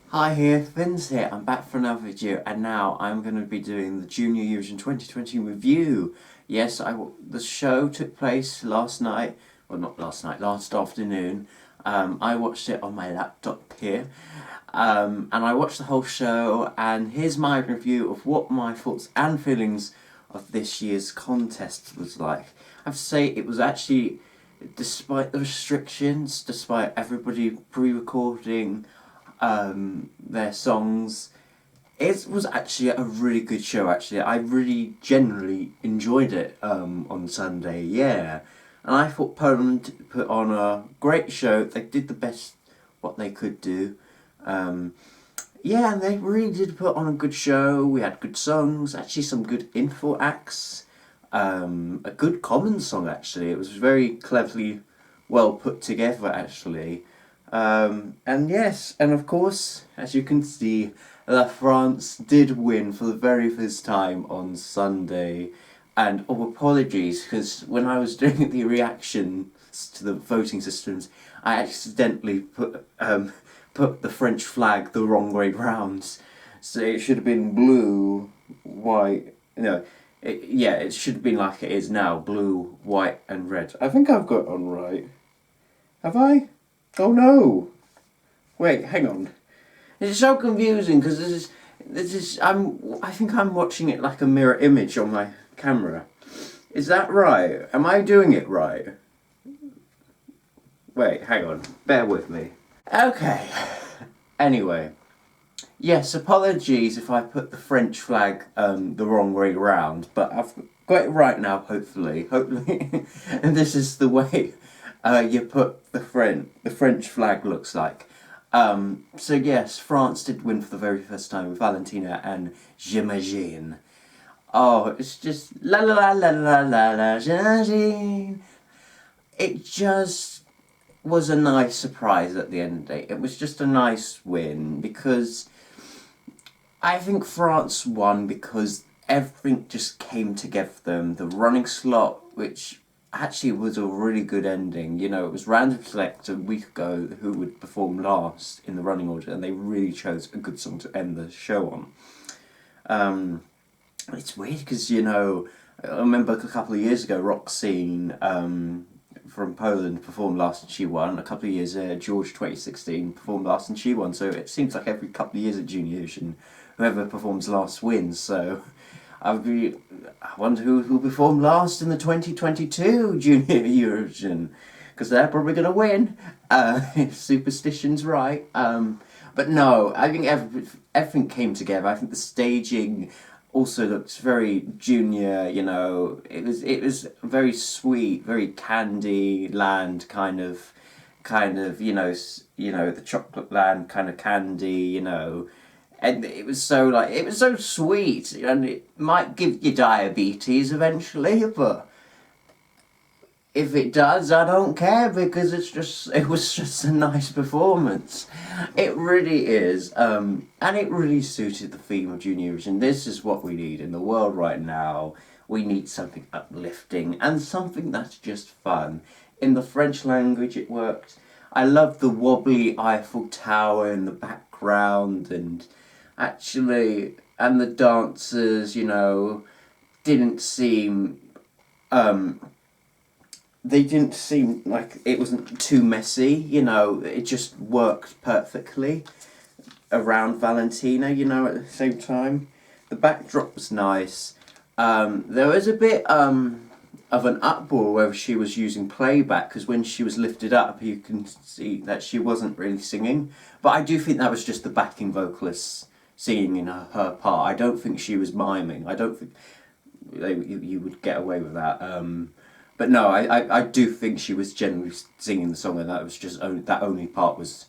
Hi here, Finns here. I'm back for another video, and now I'm going to be doing the Junior Eurovision 2020 review. Yes, the show took place last night, well not last night, last afternoon. I watched it on my laptop here, and I watched the whole show, and here's my review of what my thoughts and feelings of this year's contest was like. I have to say, it was actually, despite the restrictions, despite everybody pre-recording their songs. It was actually a really good show. Actually, I really generally enjoyed it on Sunday. Yeah, and I thought Poland put on a great show. They did the best what they could do. Um, yeah, and they really did put on a good show. We had good songs. Actually, some good info acts. A good common song. Actually, it was very cleverly well put together. Actually. And yes, and of course, as you can see, La France did win for the very first time on Sunday. And apologies, because when I was doing the reactions to the voting systems, I accidentally put the French flag the wrong way round. So it should have been blue, white. No, it should have been like it is now: blue, white, and red. I think I've got it on right. Have I? Oh no! Wait, hang on. It's so confusing because I think I'm watching it like a mirror image on my camera. Is that right? Am I doing it right? Wait, hang on. Bear with me. Okay. Anyway. Yes, apologies if I put the French flag the wrong way around, but I've got it right now, hopefully. Hopefully. And this is the way you put the French flag looks like. So yes, France did win for the very first time with Valentina and J'imagine. Oh, it's just la la la la la la la j'imagine. It just was a nice surprise at the end of the day. It was just a nice win because I think France won because everything just came together for them. The running slot, which actually was a really good ending. You know, it was random select a week ago who would perform last in the running order, and they really chose a good song to end the show on. It's weird because, you know, I remember a couple of years ago, Roxine from Poland performed last and she won. A couple of years George 2016 performed last and she won. So it seems like every couple of years at Junior Eurovision, whoever performs last wins. So I wonder who will perform last in the 2022 Junior Eurovision, because they're probably going to win, if superstition's right. But no, I think everything came together. I think the staging also looked very junior. You know, it was very sweet, very candy land kind of the chocolate land kind of candy. You know, and it was so sweet, and it might give you diabetes eventually, but if it does, I don't care because it was just a nice performance. It really is, and it really suited the theme of Junior Eurovision. This is what we need in the world right now. We need something uplifting and something that's just fun. In the French language, it worked. I love the wobbly Eiffel Tower in the background, and the dancers, you know, didn't seem they didn't seem like it wasn't too messy, you know, it just worked perfectly around Valentina, you know, at the same time. The backdrop was nice. There was a bit of an uproar where she was using playback, because when she was lifted up, you can see that she wasn't really singing. But I do think that was just the backing vocalist singing in her part. I don't think she was miming. I don't think you would get away with that. But no, I do think she was generally singing the song, and that was just that only part was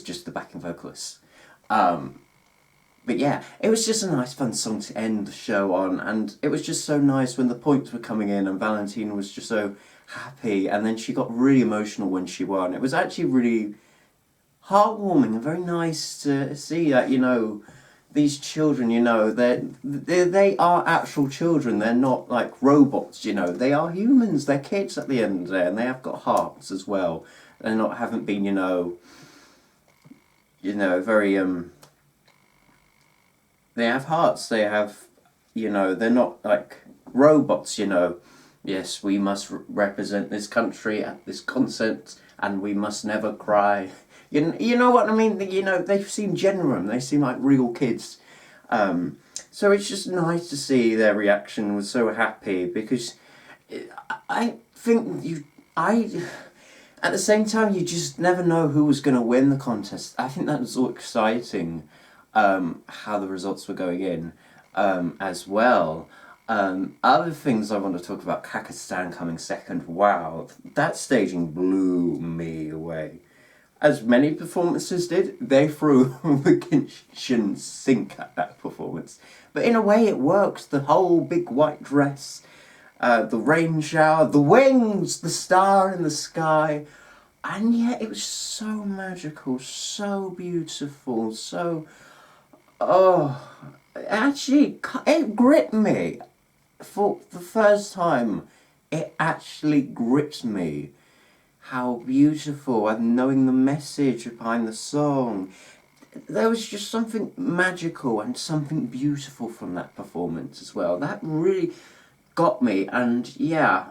just the backing vocalist. But yeah, it was just a nice fun song to end the show on, and it was just so nice when the points were coming in and Valentina was just so happy, and then she got really emotional when she won. It was actually really heartwarming and very nice to see that, you know, these children, you know, they are actual children. They're not like robots, you know. They are humans. They're kids at the end of the day, and they have got hearts as well. They're not haven't been, you know, very they have hearts. They have, they're not like robots. Yes, we must represent this country at this concert, and we must never cry. You know what I mean? They seem genuine. They seem like real kids. So it's just nice to see their reaction was so happy, because I think at the same time, you just never know who was going to win the contest. I think that was all exciting, how the results were going in, as well. Other things I want to talk about, Kazakhstan coming second. Wow, that staging blew me away. As many performances did, they threw the kitchen sink at that performance. But in a way it worked. The whole big white dress, the rain shower, the wings, the star in the sky. And yet it was so magical, so beautiful, so... Oh, actually, it gripped me. For the first time, it actually gripped me. How beautiful, and knowing the message behind the song. There was just something magical and something beautiful from that performance as well. That really got me, and yeah,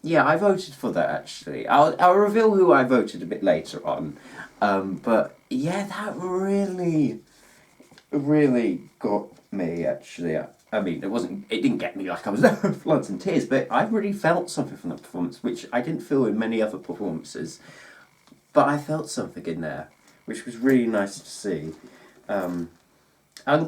I voted for that actually. I'll reveal who I voted a bit later on. But yeah, that really got me actually. I mean, it didn't get me like I was floods and tears, but I really felt something from that performance, which I didn't feel in many other performances. But I felt something in there, which was really nice to see. And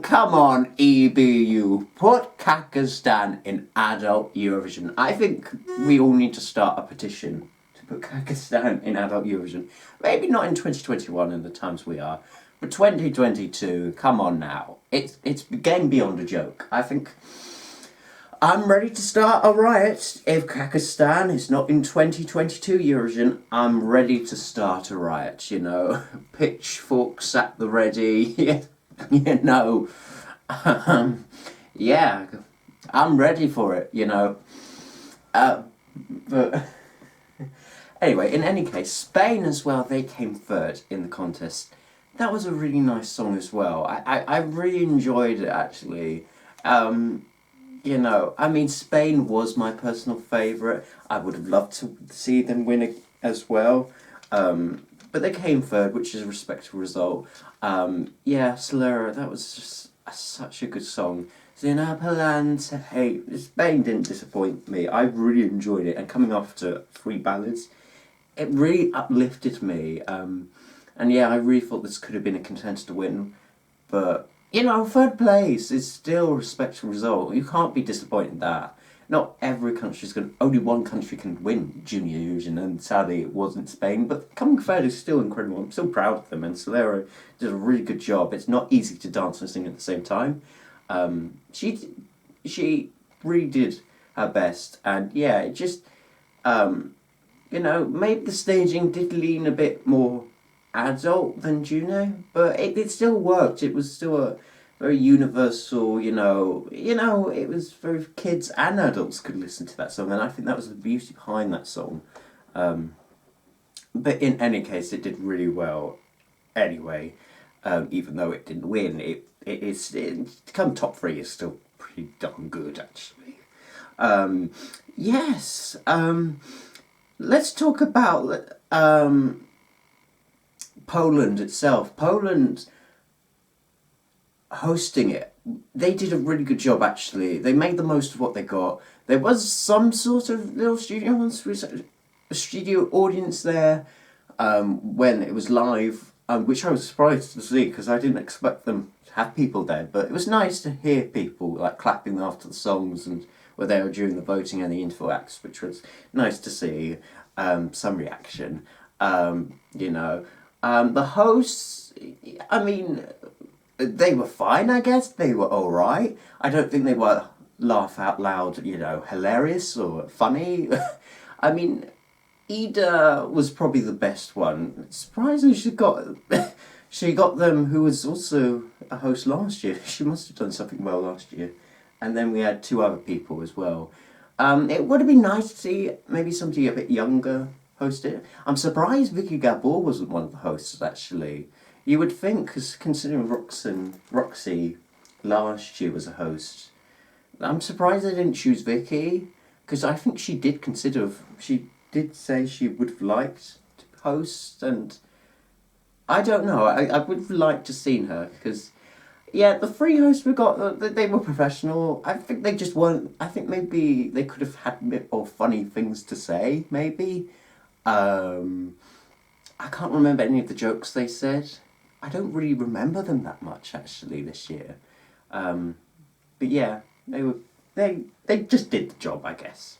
come on, EBU, put Kazakhstan in adult Eurovision. I think we all need to start a petition to put Kazakhstan in adult Eurovision. Maybe not in 2021 in the times we are, but 2022, come on now. It's getting beyond a joke. I think I'm ready to start a riot. If Kazakhstan is not in 2022 Eurovision, I'm ready to start a riot, Pitchforks at the ready, yeah, I'm ready for it, But anyway, in any case, Spain as well, they came third in the contest. That was a really nice song as well. I really enjoyed it, actually. Spain was my personal favourite. I would have loved to see them win it as well. But they came third, which is a respectable result. Slur, that was just such a good song. Zinapalan, hey, Spain didn't disappoint me. I really enjoyed it. And coming after 3 ballads, it really uplifted me. And yeah, I really thought this could have been a contender to win. But, third place is still a respectable result. You can't be disappointed in that. Not every country's only one country can win Junior Eurovision, and sadly it wasn't Spain. But coming third is still incredible. I'm still proud of them, and Solera did a really good job. It's not easy to dance and sing at the same time. She really did her best, and yeah, it just, maybe the staging did lean a bit more adult than Juno, but it still worked. It was still a very universal, it was very kids and adults could listen to that song, and I think that was the beauty behind that song. But in any case, it did really well anyway, even though it didn't win. It's to come top 3 is still pretty darn good, actually. Let's talk about Poland itself. Poland hosting it, they did a really good job, actually. They made the most of what they got. There was some sort of little studio audience there when it was live, which I was surprised to see, because I didn't expect them to have people there. But it was nice to hear people like clapping after the songs and were there during the voting and the interval acts, which was nice to see. Some reaction, the hosts, they were fine, I guess. They were alright. I don't think they were laugh out loud, hilarious or funny. Ida was probably the best one. Surprisingly, she got them, who was also a host last year. She must have done something well last year. And then we had 2 other people as well. It would have been nice to see maybe somebody a bit younger host it. I'm surprised Vicky Gabor wasn't one of the hosts, actually. You would think, because considering Roxy last year was a host, I'm surprised they didn't choose Vicky, because I think she did say she would have liked to host, and I don't know, I would have liked to seen her, because, yeah, the three hosts we got, they were professional. I think they just weren't, I think maybe they could have had a bit more funny things to say, maybe. I can't remember any of the jokes they said. I don't really remember them that much, actually, this year. But yeah, they just did the job, I guess.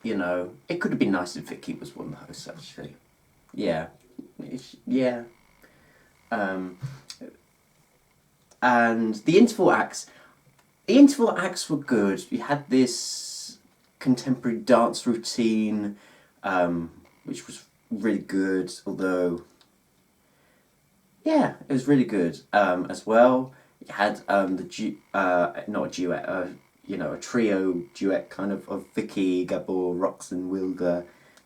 You know, it could have been nice if Vicky was one of the hosts, actually. Yeah. Yeah. And the interval acts were good. We had this contemporary dance routine, which was really good, although, yeah, it was really good, as well. It had, not a duet, you know, a trio duet kind of Vicky, Gabor, Roxanne Wilder,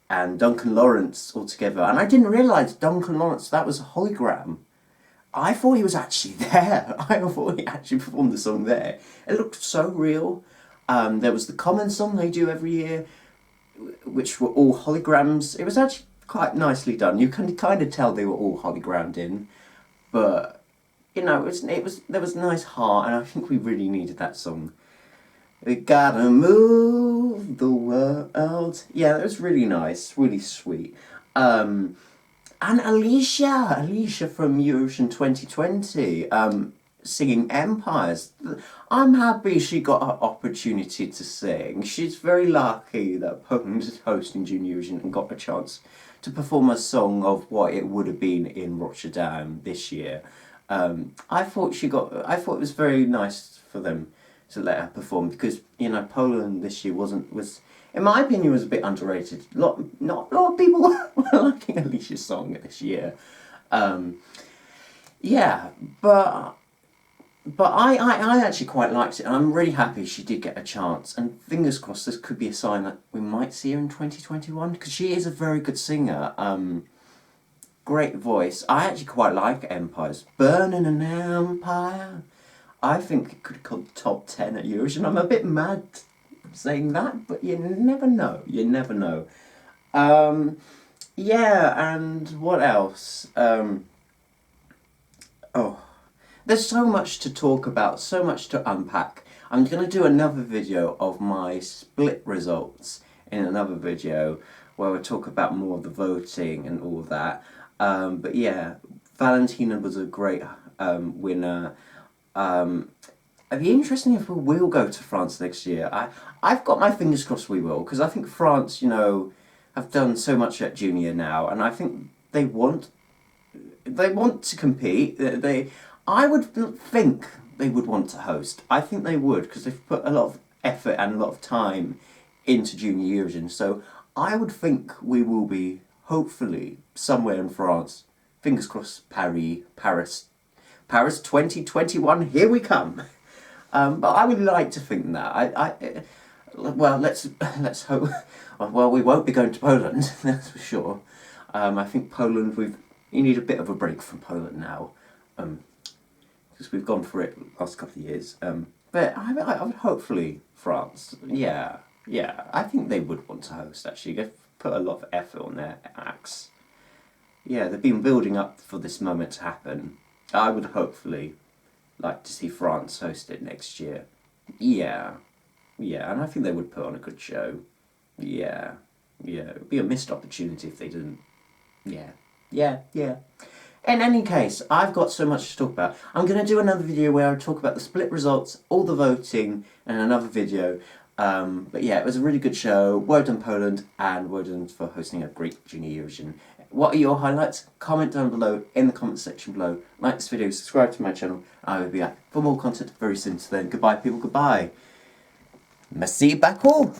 and Duncan Lawrence all together. And I didn't realise Duncan Lawrence, that was a hologram. I thought he was actually there. I thought he actually performed the song there. It looked so real. There was the Common song they do every year, which were all holograms. It was actually quite nicely done. You can kind of tell they were all hologrammed in, but you know, there was a nice heart, and I think we really needed that song. We gotta move the world. Yeah, that was really nice, really sweet. And Alicia from Eurovision 2020, singing Empires. I'm happy she got her opportunity to sing. She's very lucky that Poland is hosting Junior Eurovision and got a chance to perform a song of what it would have been in Rotterdam this year. I thought it was very nice for them to let her perform, because, you know, Poland this year was, in my opinion, was a bit underrated. Not a lot of people were liking Alicia's song this year. Yeah, but I actually quite liked it, and I'm really happy she did get a chance. And fingers crossed, this could be a sign that we might see her in 2021, because she is a very good singer. Great voice. I actually quite like Empires. Burning an Empire. I think it could come top 10 at Eurovision. I'm a bit mad saying that, but you never know. You never know. Yeah, and what else? There's so much to talk about, so much to unpack. I'm going to do another video of my split results in another video where we'll talk about more of the voting and all of that. But yeah, Valentina was a great winner. It'd be interesting if we will go to France next year. I've got my fingers crossed we will, because I think France, you know, have done so much at junior now, and I think they want to compete. I would think they would want to host. I think they would, because they've put a lot of effort and a lot of time into Junior Eurovision. So I would think we will be, hopefully, somewhere in France. Fingers crossed, Paris 2021, here we come. But I would like to think that. Well, let's hope. Well, we won't be going to Poland, that's for sure. I think Poland, you need a bit of a break from Poland now, because we've gone for it the last couple of years. But I would hopefully France. Yeah, I think they would want to host. Actually, they've put a lot of effort on their acts. Yeah, they've been building up for this moment to happen. I would hopefully like to see France host it next year. Yeah, and I think they would put on a good show. Yeah, it would be a missed opportunity if they didn't. Yeah. In any case, I've got so much to talk about. I'm going to do another video where I talk about the split results, all the voting, and another video. But yeah, it was a really good show. Well done, Poland, and well done for hosting a great Junior Eurovision. What are your highlights? Comment down below in the comment section below. Like this video, subscribe to my channel. I will be back for more content very soon. So then, goodbye, people. Goodbye. Merci beaucoup.